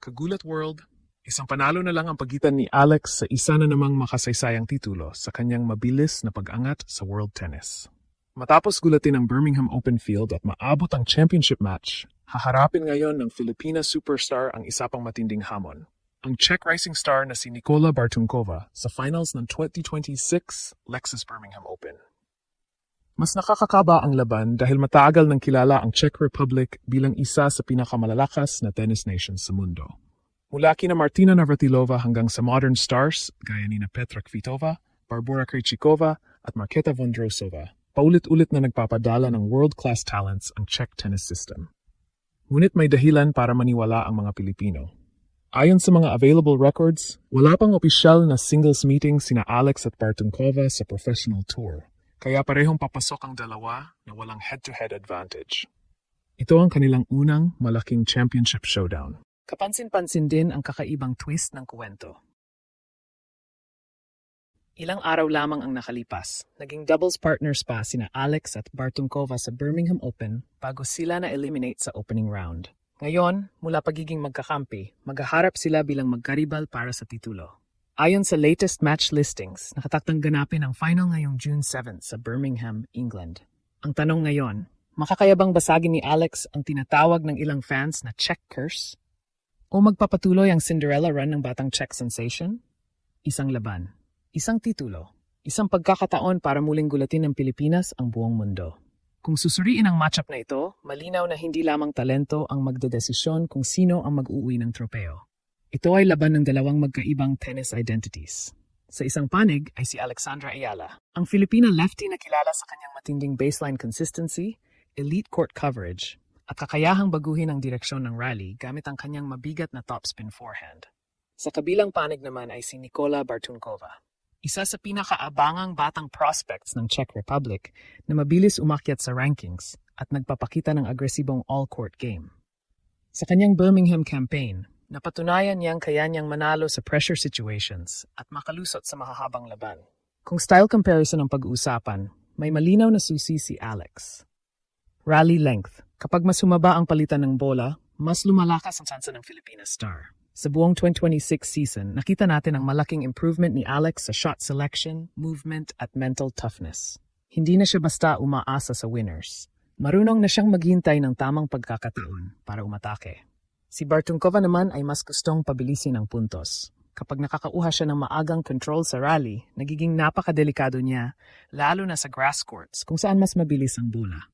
Kagulat World, isang panalo na lang ang pagitan ni Alex sa isa na namang makasaysayang titulo sa kanyang mabilis na pag-angat sa World Tennis. Matapos gulatin ang Birmingham Open Field at maabot ang championship match, haharapin ngayon ng Filipina superstar ang isa pang matinding hamon. Ang Czech rising star na si Nikola Bartunkova sa finals ng 2026 Lexus Birmingham Open. Mas nakakakaba ang laban dahil matagal nang kilala ang Czech Republic bilang isa sa pinakamalalakas na tennis nations sa mundo. Mula kina Martina Navratilova hanggang sa modern stars gaya ni Petra Kvitova, Barbora Krejcikova at Marketa Vondrousova, paulit-ulit na nagpapadala ng world-class talents ang Czech tennis system. Ngunit may dahilan para maniwala ang mga Pilipino. Ayon sa mga available records, wala pang opisyal na singles meeting sina Alex at Bartunkova sa professional tour. Kaya parehong papasok ang dalawa na walang head-to-head advantage. Ito ang kanilang unang malaking championship showdown. Kapansin-pansin din ang kakaibang twist ng kuwento. Ilang araw lamang ang nakalipas, naging doubles partners pa sina Alex at Bartunkova sa Birmingham Open bago sila na-eliminate sa opening round. Ngayon, mula pagiging magkakampi, maghaharap sila bilang magkaribal para sa titulo. Ayon sa latest match listings, nakataktang ganapin ang final ngayong June 7 sa Birmingham, England. Ang tanong ngayon, makakaya bang basagin ni Alex ang tinatawag ng ilang fans na Czech curse? O magpapatuloy ang Cinderella run ng batang Czech sensation? Isang laban, isang titulo, isang pagkakataon para muling gulatin ng Pilipinas ang buong mundo. Kung susuriin ang matchup na ito, malinaw na hindi lamang talento ang magdedesisyon kung sino ang mag-uwi ng tropeo. Ito ay laban ng dalawang magkaibang tennis identities. Sa isang panig ay si Alexandra Ayala, ang Filipina lefty na kilala sa kanyang matinding baseline consistency, elite court coverage, at kakayahang baguhin ang direksyon ng rally gamit ang kanyang mabigat na topspin forehand. Sa kabilang panig naman ay si Nikola Bartunkova, isa sa pinakaabangang batang prospects ng Czech Republic na mabilis umakyat sa rankings at nagpapakita ng agresibong all-court game. Sa kanyang Birmingham campaign, napatunayan niyang kaya niyang manalo sa pressure situations at makalusot sa mahahabang laban. Kung style comparison ang pag-uusapan, may malinaw na susi si Alex. Rally length. Kapag mas humaba ang palitan ng bola, mas lumalakas ang sansa ng Filipina star. Sa buong 2026 season, nakita natin ang malaking improvement ni Alex sa shot selection, movement at mental toughness. Hindi na siya basta umaasa sa winners. Marunong na siyang maghintay ng tamang pagkakataon para umatake. Si Bartunkova naman ay mas gustong pabilisin ang puntos. Kapag nakakauha siya ng maagang control sa rally, nagiging napakadelikado niya, lalo na sa grass courts kung saan mas mabilis ang bola.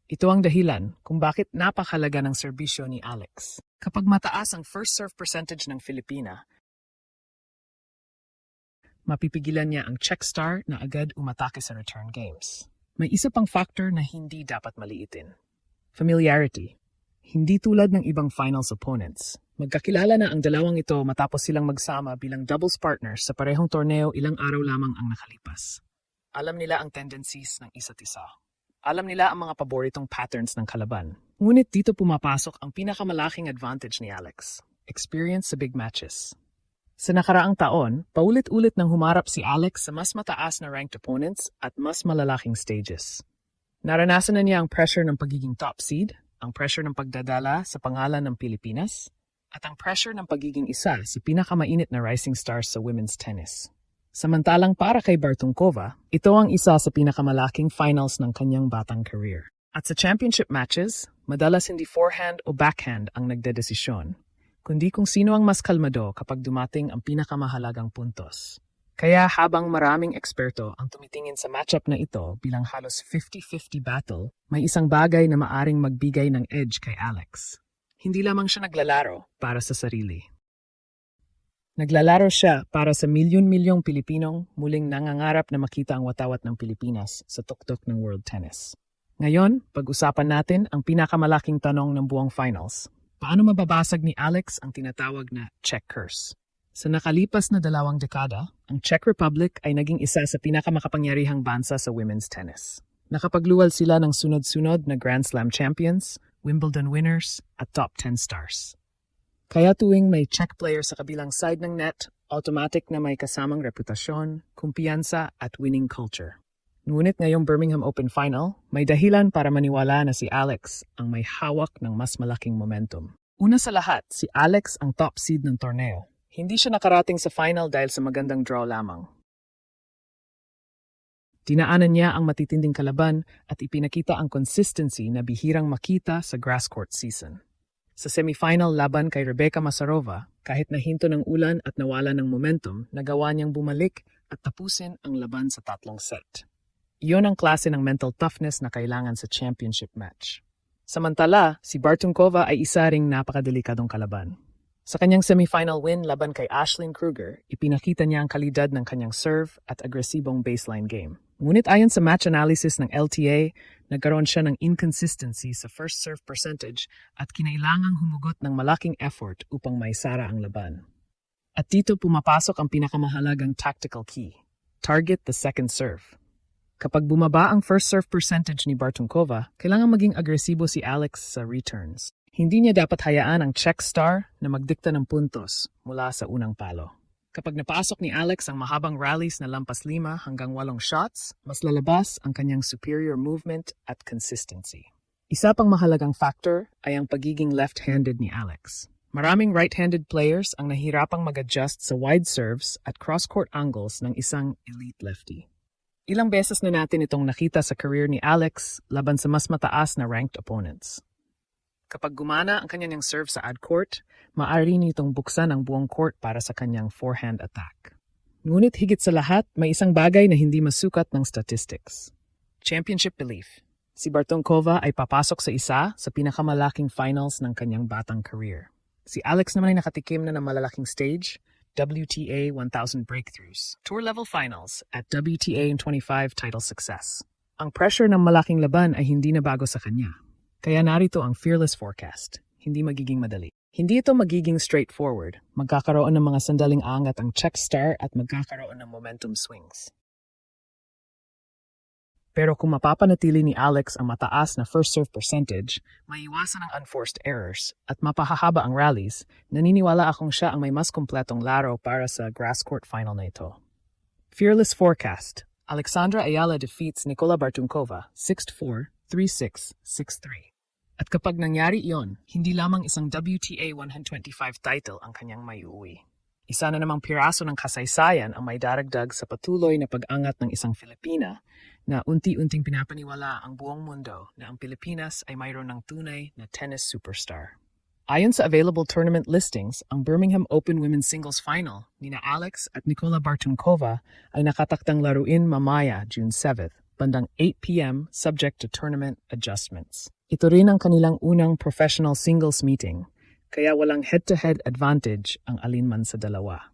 Ito ang dahilan kung bakit napakahalaga ng serbisyo ni Alex. Kapag mataas ang first serve percentage ng Filipina, mapipigilan niya ang Czech star na agad umatake sa return games. May isa pang factor na hindi dapat maliitin. Familiarity. Hindi tulad ng ibang finals opponents. Magkakilala na ang dalawang ito matapos silang magsama bilang doubles partners sa parehong torneo ilang araw lamang ang nakalipas. Alam nila ang tendencies ng isa't isa. Alam nila ang mga paboritong patterns ng kalaban. Ngunit dito pumapasok ang pinakamalaking advantage ni Alex. Experience sa big matches. Sa nakaraang taon, paulit-ulit nang humarap si Alex sa mas mataas na ranked opponents at mas malalaking stages. Naranasan na niya ang pressure ng pagiging top seed, ang pressure ng pagdadala sa pangalan ng Pilipinas, at ang pressure ng pagiging isa sa pinakamainit na rising stars sa women's tennis. Samantalang para kay Bartunkova, ito ang isa sa pinakamalaking finals ng kanyang batang career. At sa championship matches, madalas hindi forehand o backhand ang nagdedesisyon, kundi kung sino ang mas kalmado kapag dumating ang pinakamahalagang puntos. Kaya habang maraming eksperto ang tumitingin sa matchup na ito bilang halos 50-50 battle, may isang bagay na maaring magbigay ng edge kay Alex. Hindi lamang siya naglalaro para sa sarili. Naglalaro siya para sa milyon-milyong Pilipinong muling nangangarap na makita ang watawat ng Pilipinas sa tuktok ng world tennis. Ngayon, pag-usapan natin ang pinakamalaking tanong ng buong finals. Paano mababasag ni Alex ang tinatawag na Czech curse? Sa nakalipas na 2 dekada, ang Czech Republic ay naging isa sa pinakamakapangyarihang bansa sa women's tennis. Nakapagluwal sila ng sunod-sunod na Grand Slam champions, Wimbledon winners, at top 10 stars. Kaya tuwing may Czech player sa kabilang side ng net, automatic na may kasamang reputasyon, kumpiyansa at winning culture. Ngunit ngayong Birmingham Open Final, may dahilan para maniwala na si Alex ang may hawak ng mas malaking momentum. Una sa lahat, si Alex ang top seed ng torneo. Hindi siya nakarating sa final dahil sa magandang draw lamang. Dinaanan niya ang matitinding kalaban at ipinakita ang consistency na bihirang makita sa grass court season. Sa semifinal laban kay Rebecca Masarova, kahit nahinto ng ulan at nawala ng momentum, nagawa niyang bumalik at tapusin ang laban sa 3 set. Iyon ang klase ng mental toughness na kailangan sa championship match. Samantala, si Bartunkova ay isa ring napakadelikadong kalaban. Sa kanyang semifinal win laban kay Ashlyn Kruger, ipinakita niya ang kalidad ng kanyang serve at agresibong baseline game. Ngunit ayon sa match analysis ng LTA, nagkaroon siya ng inconsistency sa first serve percentage at kinailangang humugot ng malaking effort upang maisara ang laban. At dito pumapasok ang pinakamahalagang tactical key. Target the second serve. Kapag bumaba ang first serve percentage ni Bartunkova, kailangan maging agresibo si Alex sa returns. Hindi niya dapat hayaan ang check star na magdikta ng puntos mula sa unang palo. Kapag napasok ni Alex ang mahabang rallies na lampas 5 hanggang 8 shots, mas lalabas ang kanyang superior movement at consistency. Isa pang mahalagang factor ay ang pagiging left-handed ni Alex. Maraming right-handed players ang nahirapang mag-adjust sa wide serves at cross-court angles ng isang elite lefty. Ilang beses na natin itong nakita sa career ni Alex laban sa mas mataas na ranked opponents. Kapag gumana ang kanyang serve sa ad court, maaari nitong buksan ang buong court para sa kanyang forehand attack. Ngunit higit sa lahat, may isang bagay na hindi masukat ng statistics. Championship belief. Si Bartunkova ay papasok sa isa sa pinakamalaking finals ng kanyang batang career. Si Alex naman ay nakatikim na ng malalaking stage, WTA 1000 breakthroughs, tour-level finals at WTA 25 title success. Ang pressure ng malaking laban ay hindi na bago sa kanya. Kaya narito ang fearless forecast. Hindi magiging madali. Hindi ito magiging straightforward. Magkakaroon ng mga sandaling angat ang check star at magkakaroon ng momentum swings. Pero kung mapapanatili ni Alex ang mataas na first serve percentage, maiiwasan ang unforced errors at mapahahaba ang rallies, naniniwala akong siya ang may mas kumpletong laro para sa grass court final na ito. Fearless forecast. Alexandra Ayala defeats Nicola Bartunkova 6-4, 3-6, 6-3. At kapag nangyari iyon, hindi lamang isang WTA 125 title ang kanyang maiuwi. Isa na namang piraso ng kasaysayan ang may daragdag sa patuloy na pag-angat ng isang Filipina na unti-unting pinapaniwala ang buong mundo na ang Pilipinas ay mayroon ng tunay na tennis superstar. Ayon sa available tournament listings, ang Birmingham Open Women's Singles Final nina Alex at Nicola Bartunkova ay nakataktang laruin mamaya June 7th, bandang 8 p.m. subject to tournament adjustments. Ito rin ang kanilang unang professional singles meeting, kaya walang head-to-head advantage ang alinman sa dalawa.